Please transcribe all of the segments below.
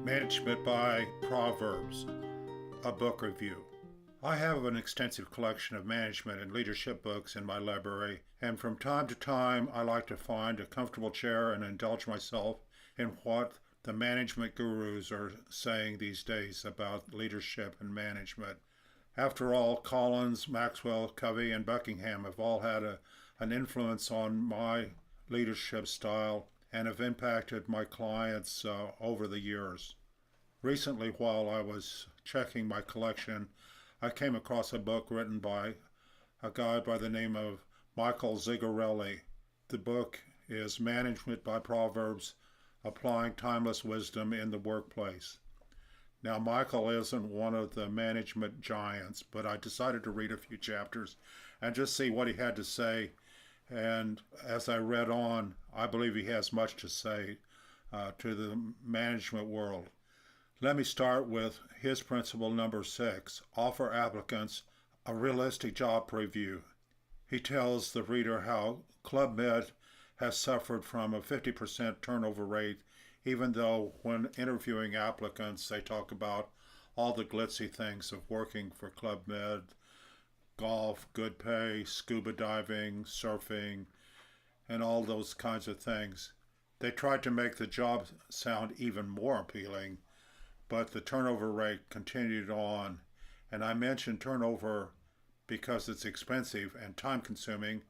Management by Proverbs, a book review. I have an extensive collection of management and leadership books in my library, and from time to time I like to find a comfortable chair and indulge myself in what the management gurus are saying these days about leadership and management. After all, Collins, Maxwell, Covey, and Buckingham have all had an influence on my leadership style and have impacted my clients over the years. Recently, while I was checking my collection, I came across a book written by a guy by the name of Michael Zigarelli. The book is Management by Proverbs, Applying Timeless Wisdom in the Workplace. Now, Michael isn't one of the management giants, but I decided to read a few chapters and just see what he had to say. And as I read on, I believe he has much to say to the management world. Let me start with his principle number 6, offer applicants a realistic job preview. He tells the reader how Club Med has suffered from a 50% turnover rate, even though when interviewing applicants, they talk about all the glitzy things of working for Club Med, golf, good pay, scuba diving, surfing, and all those kinds of things. They tried to make the job sound even more appealing, but the turnover rate continued on. And I mention turnover because it's expensive and time-consuming,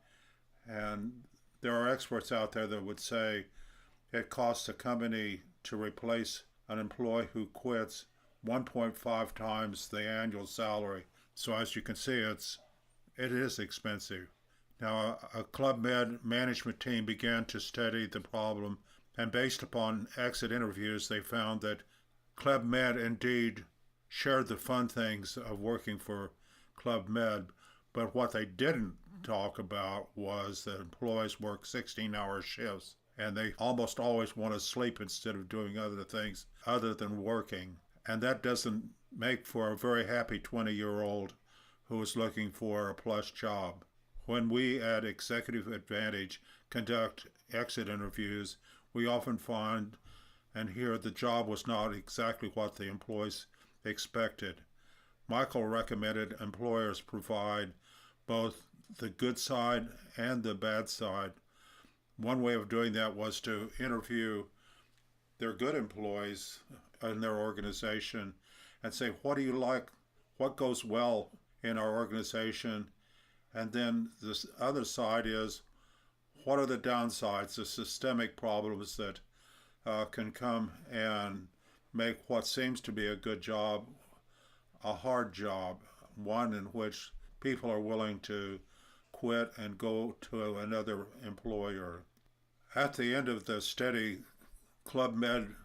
and there are experts out there that would say it costs a company to replace an employee who quits 1.5 times the annual salary. So as you can see, it is expensive. Now, a Club Med management team began to study the problem, and based upon exit interviews, they found that Club Med indeed shared the fun things of working for Club Med, but what they didn't talk about was that employees work 16-hour shifts, and they almost always want to sleep instead of doing other things other than working. And that doesn't make for a very happy 20-year-old who is looking for a plush job. When we at Executive Advantage conduct exit interviews, we often find and hear the job was not exactly what the employees expected. Michael recommended employers provide both the good side and the bad side. One way of doing that was to interview their good employees in their organization and say, what do you like? What goes well in our organization? And then the other side is, what are the downsides, the systemic problems that can come and make what seems to be a good job a hard job, one in which people are willing to quit and go to another employer. At the end of the study, Club Med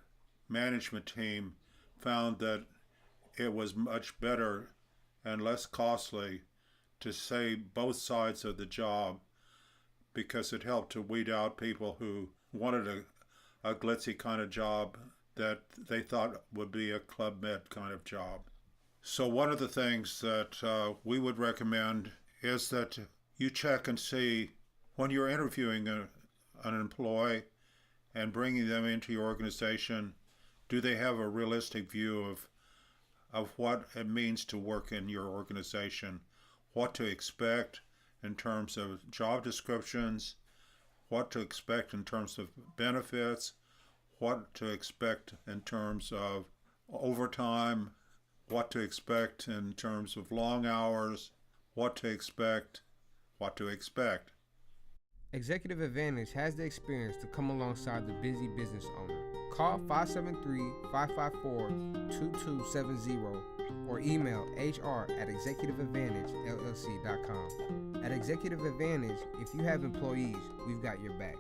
management team found that it was much better and less costly to say both sides of the job, because it helped to weed out people who wanted a glitzy kind of job that they thought would be a Club Med kind of job. So one of the things that we would recommend is that you check and see when you're interviewing an employee and bringing them into your organization, do they have a realistic view of what it means to work in your organization, what to expect in terms of job descriptions, what to expect in terms of benefits, what to expect in terms of overtime, what to expect in terms of long hours, what to expect. Executive Advantage has the experience to come alongside the busy business owner. Call 573-554-2270 or email hr@executiveadvantagellc.com. At Executive Advantage, if you have employees, we've got your back.